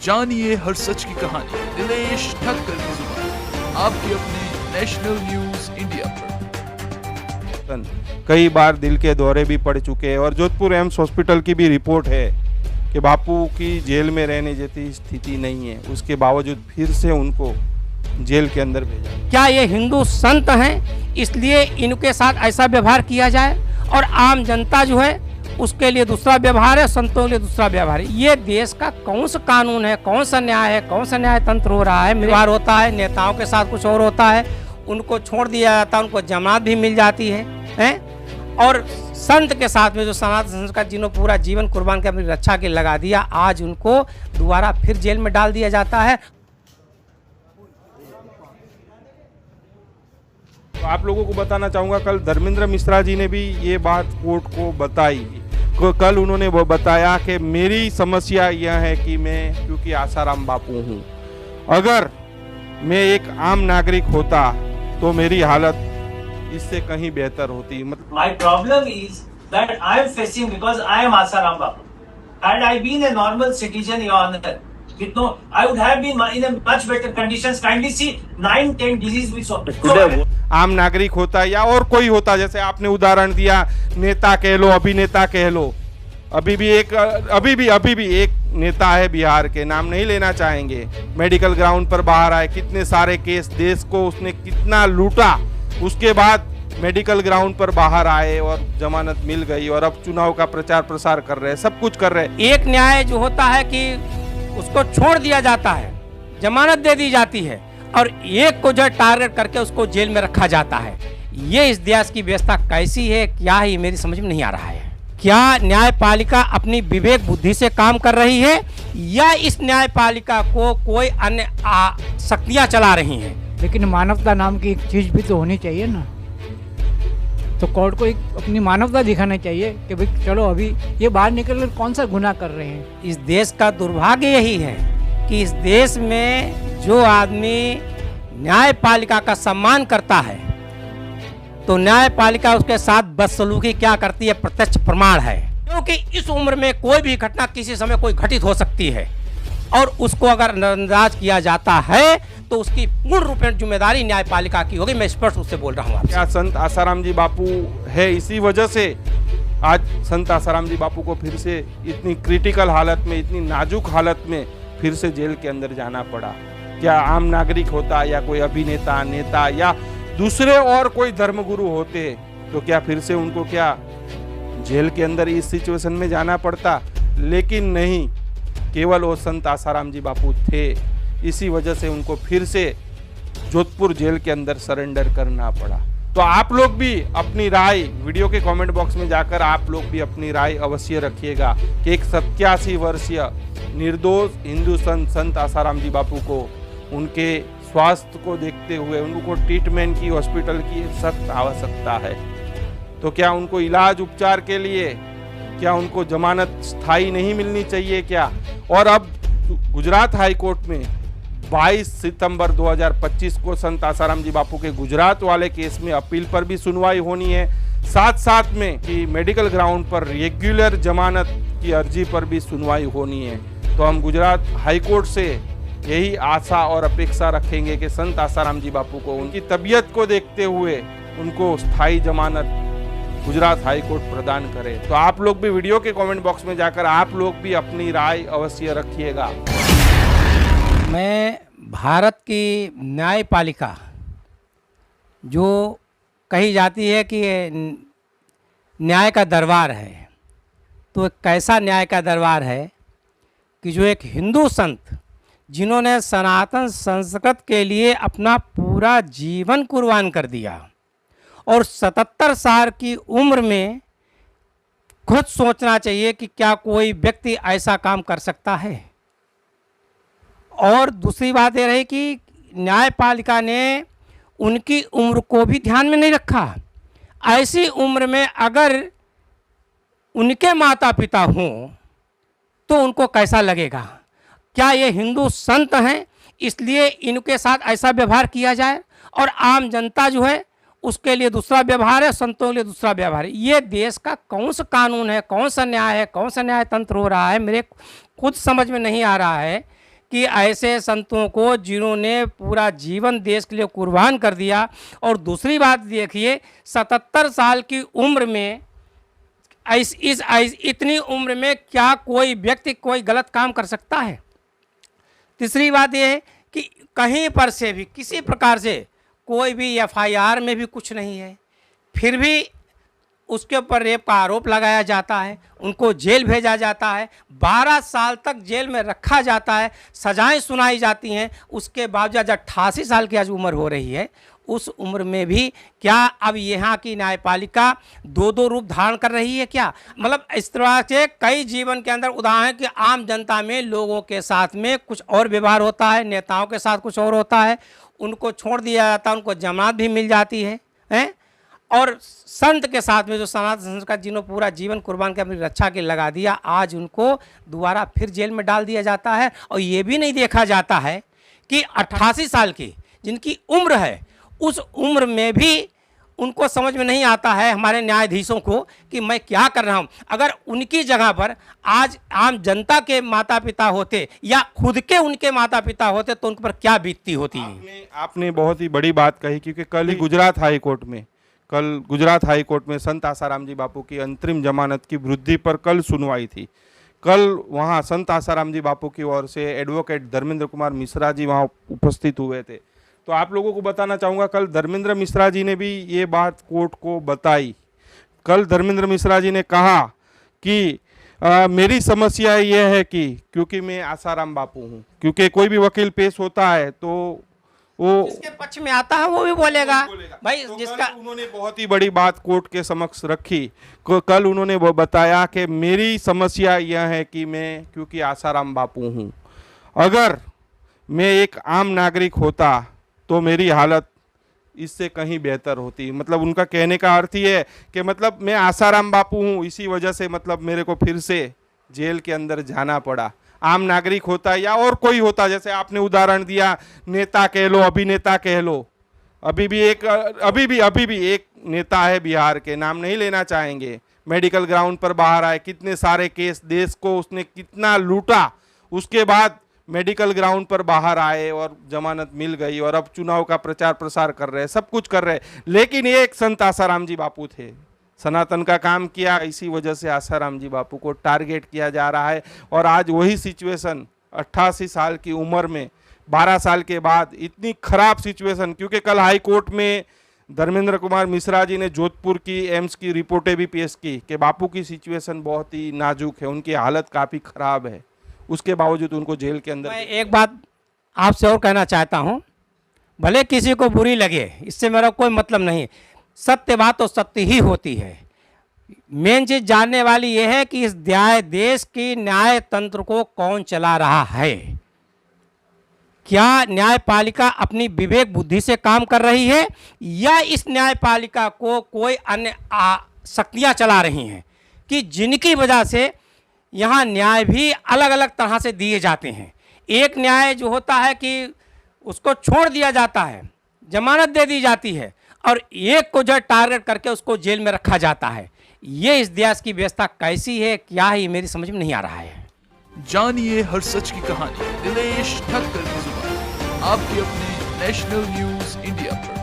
जानिए हर सच की कहानी दिनेश ठक्कर की जुबान, आपके अपने नेशनल न्यूज इंडिया पर। कई बार दिल के दौरे भी पड़ चुके हैं और जोधपुर एम्स हॉस्पिटल की भी रिपोर्ट है कि बापू की जेल में रहने जैसी स्थिति नहीं है, उसके बावजूद फिर से उनको जेल के अंदर भेजा। क्या ये हिंदू संत हैं इसलिए इनके साथ ऐसा व्यवहार किया जाए और आम जनता जो है उसके लिए दूसरा व्यवहार है, संतों के लिए दूसरा व्यवहार है? ये देश का कौन सा कानून है, कौन सा न्याय है, कौन सा न्याय तंत्र हो रहा है? व्यवहार होता है, नेताओं के साथ कुछ और होता है, उनको छोड़ दिया जाता है, उनको जमानत भी मिल जाती है? और संत के साथ में जो सनातन संस्कार जिन्होंने पूरा जीवन कुर्बान कर अपनी रक्षा के लगा दिया, आज उनको दोबारा फिर जेल में डाल दिया जाता है। तो आप लोगों को बताना चाहूँगा, कल धर्मेंद्र मिश्रा जी ने भी ये बात कोर्ट को बताई। कल उन्होंने वो बताया कि मेरी समस्या यह है कि मैं क्योंकि आसाराम बापू हूँ, अगर मैं एक आम नागरिक होता तो मेरी हालत इससे कहीं बेहतर होती। मतलब My problem is that I am facing because I am Asaram Bapu. Had I been a normal citizen, Your Honor, with no, I would have been in a much better conditions. Kindly see 9-10 disease we saw. आम नागरिक होता या और कोई होता, जैसे आपने उदाहरण दिया, नेता कह लो, अभिनेता कह लो, अभी भी एक नेता है बिहार के, नाम नहीं लेना चाहेंगे, मेडिकल ग्राउंड पर बाहर आए, कितने सारे केस, देश को उसने कितना लूटा, उसके बाद मेडिकल ग्राउंड पर बाहर आए और जमानत मिल गई और अब चुनाव का प्रचार प्रसार कर रहे हैं, सब कुछ कर रहे हैं। एक न्याय जो होता है कि उसको छोड़ दिया जाता है, जमानत दे दी जाती है, और एक को जो टारगेट करके उसको जेल में रखा जाता है। ये इस देश की व्यवस्था कैसी है, क्या है, मेरी समझ में नहीं आ रहा है। क्या न्यायपालिका अपनी विवेक बुद्धि से काम कर रही है या इस न्यायपालिका को कोई अन्य शक्तियां चला रही हैं? लेकिन मानवता नाम की एक चीज भी तो होनी चाहिए ना, तो कोर्ट को एक अपनी मानवता दिखाना चाहिए कि भाई चलो अभी ये बाहर निकल कर कौन सा गुनाह कर रहे हैं। इस देश का दुर्भाग्य यही है कि इस देश में जो आदमी न्यायपालिका का सम्मान करता है तो न्यायपालिका उसके साथ बदसलूकी क्या करती है प्रत्यक्ष प्रमाण है। क्योंकि इस उम्र में कोई भी घटना किसी समय कोई घटित हो सकती है और उसको अगर नजरअंदाज किया जाता है तो उसकी पूर्ण रूप में जिम्मेदारी न्यायपालिका की होगी। मैं स्पष्ट रूप से बोल रहा हूँ। क्या संत आसाराम जी बापू है इसी वजह से आज संत आसाराम जी बापू को फिर से इतनी क्रिटिकल हालत में, इतनी नाजुक हालत में फिर से जेल के अंदर जाना पड़ा? क्या आम नागरिक होता या कोई अभिनेता, नेता या दूसरे और कोई धर्मगुरु होते तो क्या फिर से उनको क्या जेल के अंदर इस सिचुएशन में जाना पड़ता? लेकिन नहीं, केवल वो संत आसाराम जी बापू थे, इसी वजह से उनको फिर से जोधपुर जेल के अंदर सरेंडर करना पड़ा। तो आप लोग भी अपनी राय वीडियो के कमेंट बॉक्स में जाकर आप लोग भी अपनी राय अवश्य रखिएगा कि एक 87 वर्षीय निर्दोष हिंदू संत आसाराम जी बापू को उनके स्वास्थ्य को देखते हुए उनको ट्रीटमेंट की, हॉस्पिटल की सख्त आवश्यकता है। तो क्या उनको इलाज उपचार के लिए क्या उनको जमानत स्थायी नहीं मिलनी चाहिए क्या? और अब गुजरात हाई कोर्ट में 22 सितंबर 2025 को संत आसाराम जी बापू के गुजरात वाले केस में अपील पर भी सुनवाई होनी है, साथ साथ में कि मेडिकल ग्राउंड पर रेगुलर जमानत की अर्जी पर भी सुनवाई होनी है। तो हम गुजरात हाई कोर्ट से यही आशा और अपेक्षा रखेंगे कि संत आसाराम जी बापू को उनकी तबीयत को देखते हुए उनको स्थायी जमानत गुजरात हाई कोर्ट प्रदान करे। तो आप लोग भी वीडियो के कमेंट बॉक्स में जाकर आप लोग भी अपनी राय अवश्य रखिएगा। मैं भारत की न्यायपालिका जो कही जाती है कि न्याय का दरबार है, तो एक कैसा न्याय का दरबार है कि जो एक हिंदू संत जिन्होंने सनातन संस्कृत के लिए अपना पूरा जीवन कुर्बान कर दिया और 77 साल की उम्र में खुद सोचना चाहिए कि क्या कोई व्यक्ति ऐसा काम कर सकता है। और दूसरी बात यह रही कि न्यायपालिका ने उनकी उम्र को भी ध्यान में नहीं रखा। ऐसी उम्र में अगर उनके माता पिता हों तो उनको कैसा लगेगा? क्या ये हिंदू संत हैं इसलिए इनके साथ ऐसा व्यवहार किया जाए और आम जनता जो है उसके लिए दूसरा व्यवहार है, संतों के लिए दूसरा व्यवहार है? ये देश का कौन सा कानून है, कौन सा न्याय है, कौन सा न्याय तंत्र हो रहा है? मेरे खुद समझ में नहीं आ रहा है कि ऐसे संतों को जिन्होंने पूरा जीवन देश के लिए कुर्बान कर दिया। और दूसरी बात देखिए, 77 साल की उम्र में इतनी उम्र में क्या कोई व्यक्ति कोई गलत काम कर सकता है? तीसरी बात यह है कि कहीं पर से भी किसी प्रकार से कोई भी एफआईआर में भी कुछ नहीं है, फिर भी उसके ऊपर रेप का आरोप लगाया जाता है, उनको जेल भेजा जाता है, 12 साल तक जेल में रखा जाता है, सजाएं सुनाई जाती हैं। उसके बावजूद 88 साल की आज उम्र हो रही है, उस उम्र में भी क्या अब यहाँ की न्यायपालिका दो रूप धारण कर रही है क्या? मतलब इस तरह से कई जीवन के अंदर उदाहरण है कि आम जनता में लोगों के साथ में कुछ और व्यवहार होता है, नेताओं के साथ कुछ और होता है, उनको छोड़ दिया जाता है, उनको जमानत भी मिल जाती है, हैं? और संत के साथ में जो सनातन संस्कार जिन्होंने पूरा जीवन कुर्बान कर अपनी रक्षा के लगा दिया, आज उनको दोबारा फिर जेल में डाल दिया जाता है। और ये भी नहीं देखा जाता है कि 88 साल की जिनकी उम्र है, उस उम्र में भी उनको समझ में नहीं आता है हमारे न्यायाधीशों को कि मैं क्या कर रहा हूँ। अगर उनकी जगह पर आज आम जनता के माता पिता होते या खुद के उनके माता पिता होते तो उन पर क्या बीतती होती। आपने बहुत ही बड़ी बात कही, क्योंकि कल ही गुजरात हाई कोर्ट में संत आसाराम जी बापू की अंतरिम जमानत की वृद्धि पर कल सुनवाई थी। कल वहाँ संत आसाराम जी बापू की ओर से एडवोकेट धर्मेंद्र कुमार मिश्रा जी वहाँ उपस्थित हुए थे। तो आप लोगों को बताना चाहूँगा, कल धर्मेंद्र मिश्रा जी ने भी ये बात कोर्ट को बताई। कल धर्मेंद्र मिश्रा जी ने कहा कि मेरी समस्या यह है कि क्योंकि मैं आसाराम बापू हूँ, क्योंकि कोई भी वकील पेश होता है तो वो जिसके पक्ष में आता है वो भी बोलेगा भाई। तो जिसका उन्होंने बहुत ही बड़ी बात कोर्ट के समक्ष रखी। कल उन्होंने वो बताया कि मेरी समस्या यह है कि मैं क्योंकि आसाराम बापू हूँ, अगर मैं एक आम नागरिक होता तो मेरी हालत इससे कहीं बेहतर होती। मतलब उनका कहने का अर्थ ही है कि मतलब मैं आसाराम बापू हूँ, इसी वजह से मतलब मेरे को फिर से जेल के अंदर जाना पड़ा। आम नागरिक होता या और कोई होता, जैसे आपने उदाहरण दिया, नेता कह लो, अभिनेता कह लो, अभी भी एक नेता है बिहार के, नाम नहीं लेना चाहेंगे, मेडिकल ग्राउंड पर बाहर आए, कितने सारे केस, देश को उसने कितना लूटा, उसके बाद मेडिकल ग्राउंड पर बाहर आए और जमानत मिल गई और अब चुनाव का प्रचार प्रसार कर रहे हैं, सब कुछ कर रहे हैं। लेकिन एक संत आसाराम जी बापू थे, सनातन का काम किया, इसी वजह से आसाराम जी बापू को टारगेट किया जा रहा है। और आज वही सिचुएशन 88 साल की उम्र में 12 साल के बाद इतनी खराब सिचुएशन, क्योंकि कल हाई कोर्ट में धर्मेंद्र कुमार मिश्रा जी ने जोधपुर की एम्स की रिपोर्टें भी पेश की कि बापू की सिचुएशन बहुत ही नाजुक है, उनकी हालत काफ़ी खराब है, उसके बावजूद उनको जेल के अंदर। मैं एक बात आपसे और कहना चाहता हूँ, भले किसी को बुरी लगे, इससे मेरा कोई मतलब नहीं, सत्य बात तो सत्य ही होती है। मेन चीज जानने वाली यह है कि इस देश की न्याय तंत्र को कौन चला रहा है। क्या न्यायपालिका अपनी विवेक बुद्धि से काम कर रही है या इस न्यायपालिका को कोई अन्य शक्तियां चला रही हैं कि जिनकी वजह से यहाँ न्याय भी अलग अलग तरह से दिए जाते हैं। एक न्याय जो होता है कि उसको छोड़ दिया जाता है, जमानत दे दी जाती है, और एक को जो टारगेट करके उसको जेल में रखा जाता है। ये इस देश की व्यवस्था कैसी है, क्या है, मेरी समझ में नहीं आ रहा है। जानिए हर सच की कहानी दिनेश ठक्कर की जुबान, आपके अपने नेशनल न्यूज इंडिया पर।